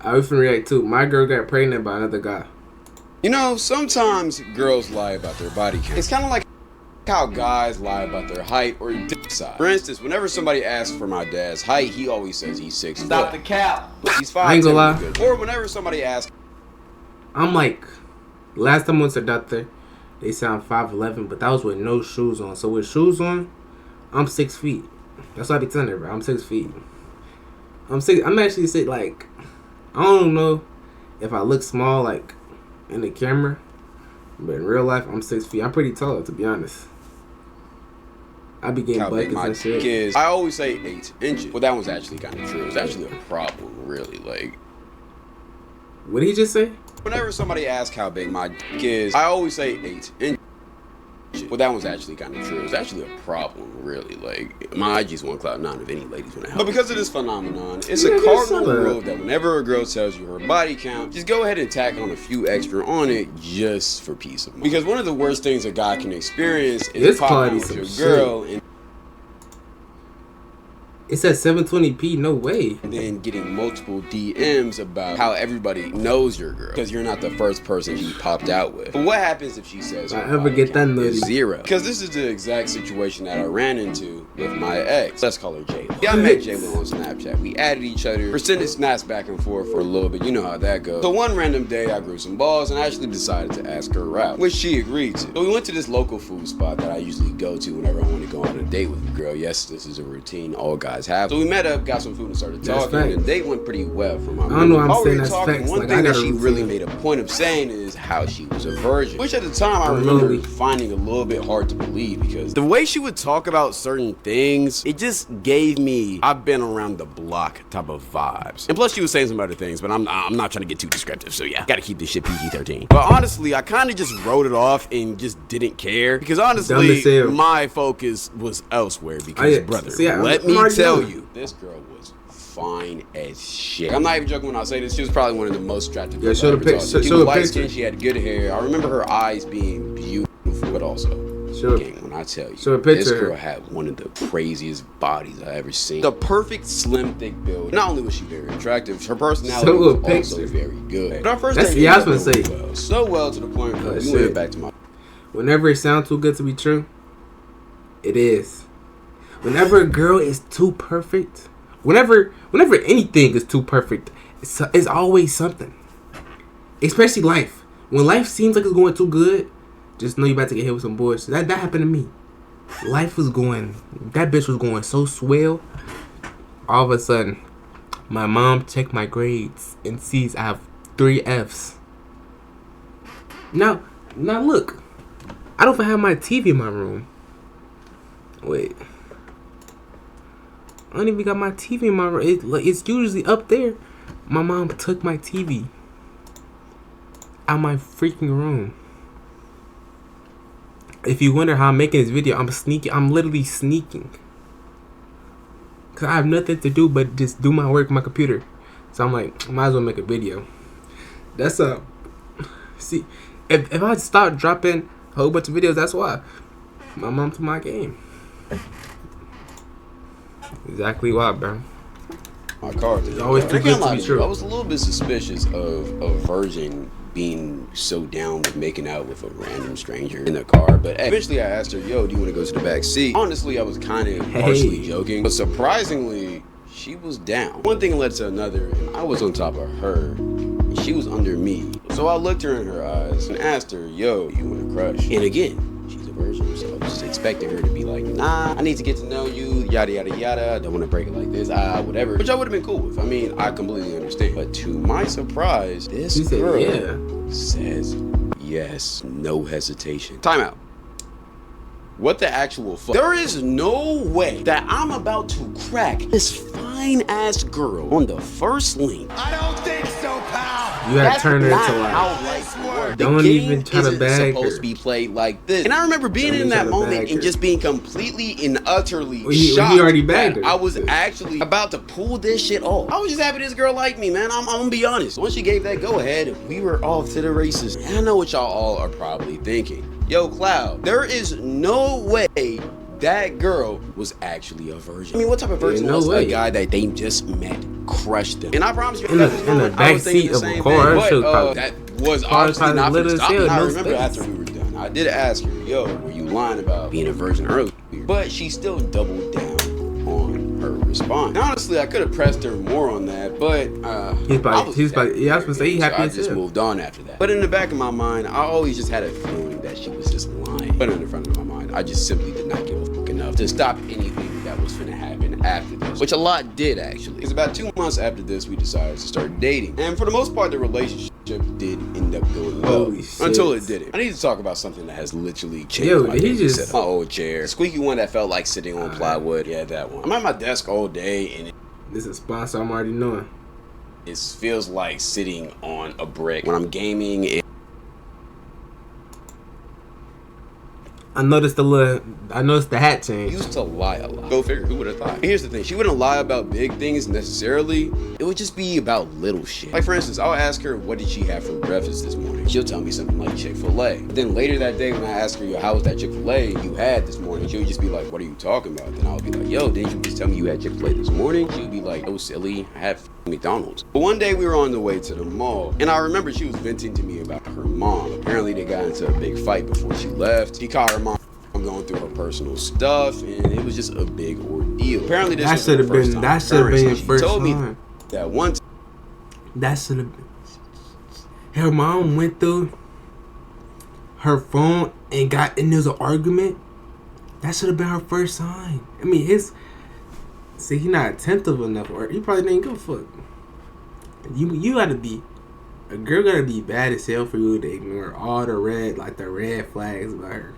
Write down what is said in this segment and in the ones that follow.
I was finna react too. My girl got pregnant by another guy. You know, sometimes girls lie about their body count. It's kind of like how guys lie about their height or dick size. For instance, whenever somebody asks for my dad's height, he always says he's 6 foot. Stop the cap. He's I ain't 5'10". gonna lie. Or whenever somebody asks, I'm like, last time I went to the doctor, they said I'm 5'11", but that was with no shoes on. So with shoes on, I'm 6 feet. That's what I be telling her, bro. I'm 6 feet. I'm actually sick. Like, I don't know if I look small like in the camera, but in real life, I'm 6 feet. I'm pretty tall, to be honest. I be getting how big buckets my and shit. dick is, I always say 8 inches. Well, that one's actually kind of true. It's actually a problem, really. Like, What did he just say? whenever somebody asks how big my dick is, I always say 8 inches. Well, that one's actually kind of true. It's actually a problem, really. Like, my IG's on cloud 9 if any ladies want to help. But because of this phenomenon, it's a cardinal rule that whenever a girl tells you her body count, just go ahead and tack on a few extra on it just for peace of mind. Because one of the worst things a guy can experience is This popping quality with some your girl and It's at 720p. No way. then getting multiple DMs about how everybody knows your girl because you're not the first person he popped out with. But what happens if she says I her ever body get that count nutty? is 0? Because this is the exact situation that I ran into with my ex. Let's call her Jayla. Yeah, I met Jayla on Snapchat. We added each other, sending snaps back and forth for a little bit. You know how that goes. So one random day, I grew some balls and actually decided to ask her out, which she agreed to. So we went to this local food spot that I usually go to whenever I want to go on a date with a girl. Yes, this is a routine all guys have. So we met up, got some food, and started That's talking. facts. And the date went pretty well for my I don't know why I'm While we saying were that's talking, facts. one Like, I thing that got a she really routine. made a point of saying is how she was a virgin. Which at the time I Oh, remember really? finding a little bit hard to believe because the way she would talk about certain things, it just gave me I've been around the block type of vibes. And plus she was saying some other things, but I'm not trying to get too descriptive, so yeah, gotta keep this shit PG-13. But honestly, I kind of just wrote it off and just didn't care because Dumb honestly, as hell. my focus was elsewhere because yeah. brother, See, let I'm me already tell knowing. you, this girl was fine as shit. I'm not even joking when I say this. She was probably one of the most attractive Yeah, girls show I the ever pic- talked to. She show was the light picture. skinned, she had good hair. I remember her eyes being beautiful, but also, Show- gang, when I tell you, show a this picture. girl had one of the craziest bodies I ever seen. The perfect slim, thick build. Not only was she very attractive, her personality Show a was also picture. very good. But our first That's- date yeah, I was ended up gonna going well. So well to the point where we shit. went back to my Whenever it sounds too good to be true, it is. Whenever a girl is too perfect, whenever anything is too perfect, it's always something. Especially life. When life seems like it's going too good, just know you about to get hit with some bullshit. That happened to me. Life was going, that bitch was going so swell. All of a sudden, my mom checked my grades and sees I have 3 Fs. Now look. I don't even have my TV in my room. Wait. I don't even got my TV in my room. It's usually up there. My mom took my TV out my freaking room. If you wonder how I'm making this video, I'm sneaking. I'm literally sneaking. Because I have nothing to do but just do my work on my computer. So I'm like, might as well make a video. That's a... See, if I start dropping a whole bunch of videos, that's why. My mom took my game. Exactly why, bro. my car. It's always too I can't good to lie be to true. you. I was a little bit suspicious of a virgin being so down with making out with a random stranger in the car, but eventually I asked her, yo, do you want to go to the back seat? Honestly, I was kind of partially joking, but surprisingly, she was down. One thing led to another, and I was on top of her, and she was under me. So I looked her in her eyes and asked her, yo, you want to crush? And again, she's a virgin, so I was just expecting her to be like, nah, I need to get to know you, yada, yada, yada. I don't want to break it like this, whatever. Which I would have been cool with. I mean, I completely understand. But to my surprise, this She said, girl yeah. says yes, no hesitation. Time out. What the actual fuck? There is no way that I'm about to crack this fine ass girl on the first link. I don't think so, pal. You gotta That's turn her not into like, how life works. Don't The game even try to isn't bag supposed her. to be played like this. And I remember being Don't in even that try to moment bag and her. just being completely and utterly Well, he shocked. already bagged that her. I was actually about to pull this shit off. I was just happy this girl liked me, man. I'm gonna be honest. Once she gave that go ahead, we were off to the races. And I know what y'all all are probably thinking. Yo, Cloud, there is no way that girl was actually a virgin. I mean, what type of virgin no was way. a guy that they just met, crushed them? And I promise you, In the- at this in the moment, I was back thinking seat the of a same car, thing, that shit but probably- that was car obviously probably not lit for as stop. hell, I no remember space. after we were done, I did ask her, yo, were you lying about being a virgin earlier? But she still doubled down on her response. And honestly, I could have pressed her more on that, but I was gonna say he so happy I as just hell. moved on after that. But in the back of my mind, I always just had a feeling that she was just lying. But in the front of my mind, I just simply did not give a fuck enough to stop anything that was finna happen after this, which a lot did actually. Because about 2 months after this, we decided to start dating, and for the most part, the relationship did end up going well. Holy shit. Until it didn't. I need to talk about something that has literally changed Yo, my he day. just- Sit on my old chair, the squeaky one that felt like sitting on plywood. Yeah, that one. I'm at my desk all day, and This is a sponsor I'm already knowing. it feels like sitting on a brick when I'm gaming. And I noticed the hat change. used to lie a lot. Go figure, who would have thought? Here's the thing, she wouldn't lie about big things necessarily. It would just be about little shit. Like for instance, I'll ask her, what did she have for breakfast this morning? She'll tell me something like Chick-fil-A. But then later that day when I ask her, yo, how was that Chick-fil-A you had this morning? She would just be like, what are you talking about? Then I'll be like, yo, didn't you just tell me you had Chick-fil-A this morning? She would be like, oh silly, I had McDonald's. But one day we were on the way to the mall, and I remember she was venting to me about her mom. Apparently they got into a big fight before she left. He caught her mom going through her personal stuff, and it was just a big ordeal. Apparently this was her first time occurrence. She told me that one time. That should have been. Her mom went through her phone and got in there was an argument. That should have been her first sign. I mean, he not attentive enough, or he probably didn't give a fuck. You gotta be, a girl gotta be bad as hell for you to ignore all the red flags about her.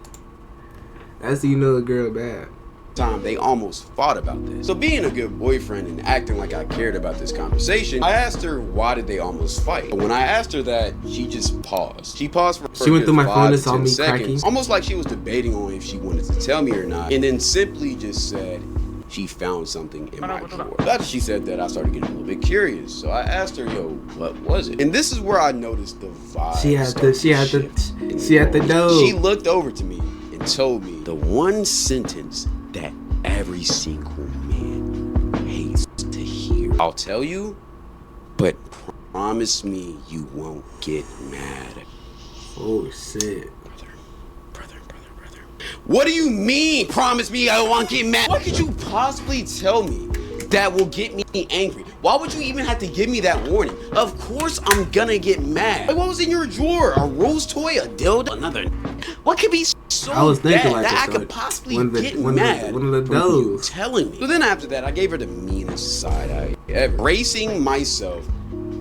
That's how you know a girl bad. Time they almost fought about this. So being a good boyfriend and acting like I cared about this conversation, I asked her why did they almost fight. But when I asked her that, she just paused. She paused for She went through my phone and saw 10 me seconds, cracking. almost like she was debating on if she wanted to tell me or not, and then simply just said she found something in my drawer. After she said that, I started getting a little bit curious. So I asked her, yo, what was it? And this is where I noticed the vibe. She had the dough. She looked over to me and told me the one sentence that every single man hates to hear. I'll tell you, but promise me you won't get mad. Oh shit. Brother. What do you mean? Promise me I won't get mad? What could you possibly tell me that will get me angry? Why would you even have to give me that warning? Of course I'm gonna get mad. Like, what was in your drawer? A rose toy? A dildo? Another? What could be so I was thinking bad like that that, I could possibly get one mad of the from you doughs. telling me? So then after that, I gave her the meanest side eye ever. Bracing myself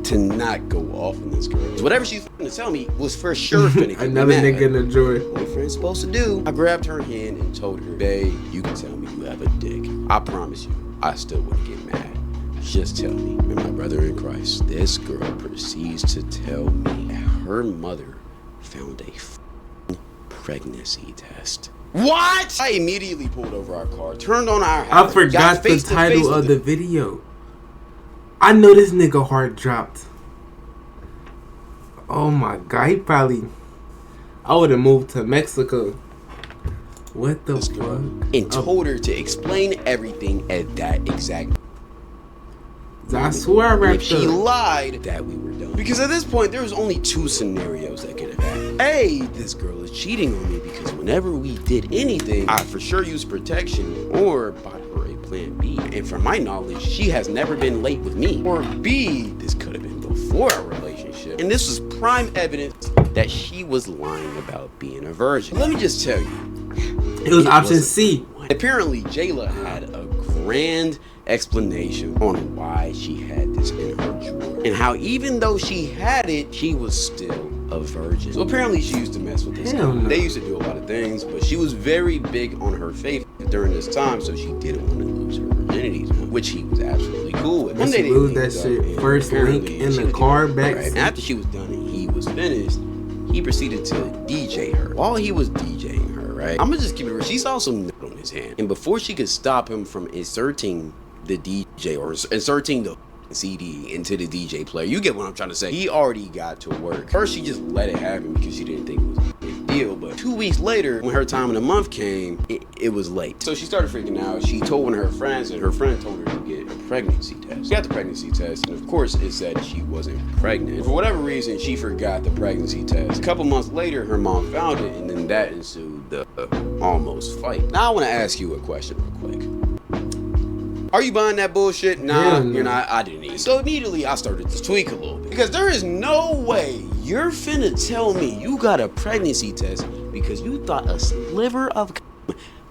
to not go off on this girl. Whatever she's finna tell me was for sure finna get Another me mad. nigga in the drawer. Boyfriend's supposed to do. I grabbed her hand and told her, babe, you can tell me you have a dick. I promise you, I still wouldn't get mad. Just tell me. And my brother in Christ, this girl proceeds to tell me that her mother found a pregnancy test. What? I immediately pulled over our car, turned on our I house, forgot got the face to face title of with the video. I know this nigga heart dropped. Oh my god, he probably. I would have moved to Mexico. What the fuck? and told her to explain everything at that exact. I swear I And if wrapped she up. lied, that we were done. Because at this point, there was only two scenarios that could have happened. A, this girl is cheating on me because whenever we did anything, I for sure used protection or bought her a plan B. And from my knowledge, she has never been late with me. Or B, this could have been before our relationship. And this was prime evidence that she was lying about being a virgin. Let me just tell you. It was option wasn't C. Apparently, Jayla had a grand explanation on why she had this in her drawer and how even though she had it, she was still a virgin. So apparently she used to mess with this Hell guy. no. They used to do a lot of things, but she was very big on her faith during this time, so she didn't want to lose her virginity, which he was absolutely cool with. When she lose that shit, first link in the car back. And after she was done and he was finished, he proceeded to DJ her. While he was DJing her, right? I'm gonna just keep it real. She saw some nut on his hand, and before she could stop him from inserting the DJ or inserting the CD into the DJ player, you get what I'm trying to say. He already got to work. First, she just let it happen because she didn't think it was a big deal. But 2 weeks later, when her time of the month came, it was late. So she started freaking out. She told one of her friends, and her friend told her to get a pregnancy test. She got the pregnancy test, and of course it said she wasn't pregnant. And for whatever reason, she forgot the pregnancy test. A couple months later, her mom found it, and then that ensued the almost fight. Now I want to ask you a question real quick. Are you buying that bullshit? Nah, no. you're not. I didn't either. So immediately I started to tweak a little bit. Because there is no way you're finna tell me you got a pregnancy test because you thought a sliver of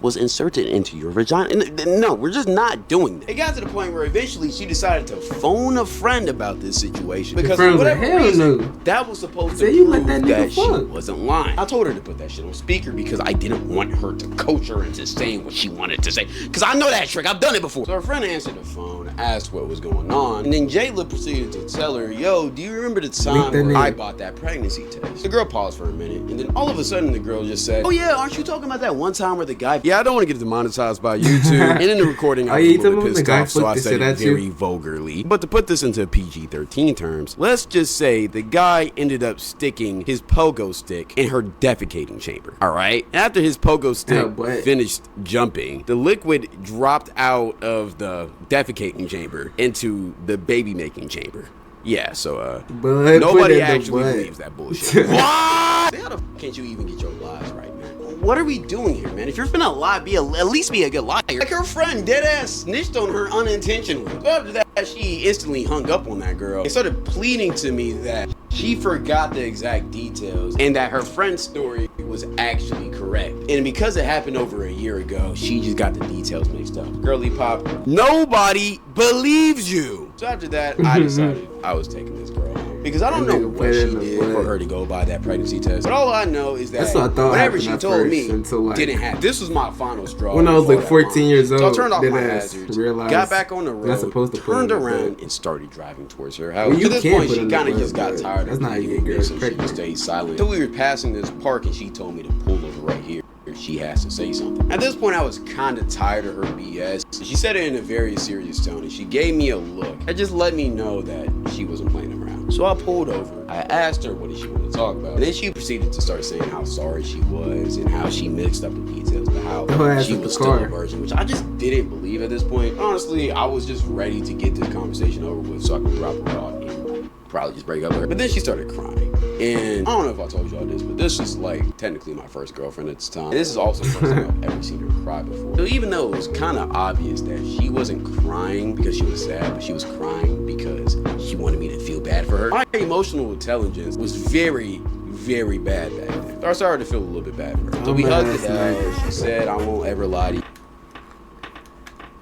was inserted into your vagina. No, we're just not doing that. It got to the point where eventually she decided to phone a friend about this situation. Because for whatever reason, that was supposed to prove that she wasn't lying. I told her to put that shit on speaker because I didn't want her to coach her into saying what she wanted to say. Because I know that trick. I've done it before. So her friend answered the phone, asked what was going on, and then Jayla proceeded to tell her, yo, do you remember the time where I bought that pregnancy test? The girl paused for a minute, and then all of a sudden the girl just said, oh yeah, aren't you talking about that one time where the guy... Yeah, I don't want to get demonetized by YouTube. And in the recording, I was a little bit pissed off, so I said it very vulgarly. But to put this into PG-13 terms, let's just say the guy ended up sticking his pogo stick in her defecating chamber. All right? After his pogo stick finished jumping, the liquid dropped out of the defecating chamber into the baby-making chamber. Yeah, so nobody actually believes that bullshit. What? How the f can't you even get your lies right, man? What are we doing here, man? If you're finna lie, at least be a good liar. Like her friend deadass snitched on her unintentionally. So after that, she instantly hung up on that girl and started pleading to me that she forgot the exact details and that her friend's story was actually correct. And because it happened over a year ago, she just got the details mixed up. Girly pop, nobody believes you. So after that, I decided I was taking this girl home. Because I don't know what she did for her to go buy that pregnancy test. But all I know is that whatever she told me didn't happen. This was my final straw. When I was like 14 years old, so I turned off my hazards, got back on the road, turned around, and started driving towards her house. At this point, she kind of just got tired of being there, so she just stayed silent. Until we were passing this park, and she told me to pull over right here. She has to say something. At this point, I was kind of tired of her BS. She said it in a very serious tone, and she gave me a look. That just let me know that she wasn't playing around. So I pulled over. I asked her what did she want to talk about, and then she proceeded to start saying how sorry she was and how she mixed up the details, but how she was still a virgin, which I just didn't believe at this point. Honestly, I was just ready to get this conversation over with so I could drop her off and probably just break up with her. But then she started crying. And I don't know if I told y'all this, but this is like technically my first girlfriend at this time. And this is also the first time I've ever seen her cry before. So even though it was kind of obvious that she wasn't crying because she was sad, but she was crying because she wanted me to feel bad for her, my emotional intelligence was very, very bad back then. So I started to feel a little bit bad for her. So we hugged it out. She said, I won't ever lie to you.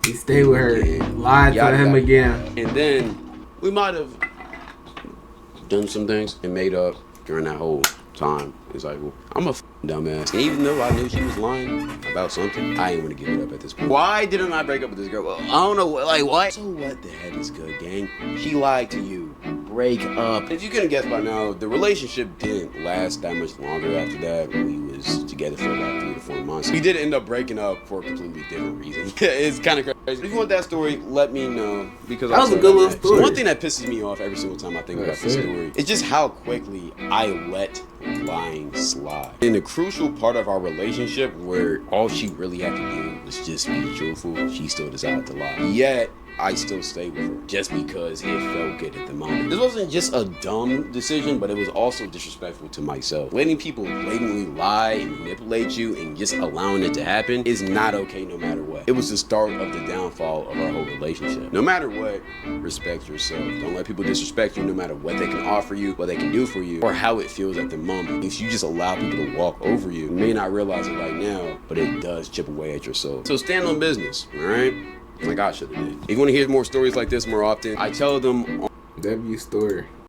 You stay with her, lied to him again. And then we might have done some things and made up during that whole time. It's like, well, I'm a dumbass. And even though I knew she was lying about something, I ain't want to give it up at this point. Why didn't I break up with this girl? Well, I don't know. Like, what? So what the heck is good, gang? She lied to you. Break up. If you couldn't guess by now, the relationship didn't last that much longer after that. We was together for about 3 to 4 months. We did end up breaking up for a completely different reason. It's kind of crazy. If you want that story, let me know. Because that was a good little story. So one thing that pisses me off every single time I think about this story is just how quickly I let lying slide. In the crucial part of our relationship where all she really had to do was just be truthful, she still decided to lie. Yet, I still stay with her just because it felt good at the moment. This wasn't just a dumb decision, but it was also disrespectful to myself. Letting people blatantly lie and manipulate you and just allowing it to happen is not okay no matter what. It was the start of the downfall of our whole relationship. No matter what, respect yourself. Don't let people disrespect you no matter what they can offer you, what they can do for you, or how it feels at the moment. If you just allow people to walk over you, you may not realize it right now, but it does chip away at your soul. So stand on business, all right? Like I should have did. If you want to hear more stories like this more often, I tell them on W story.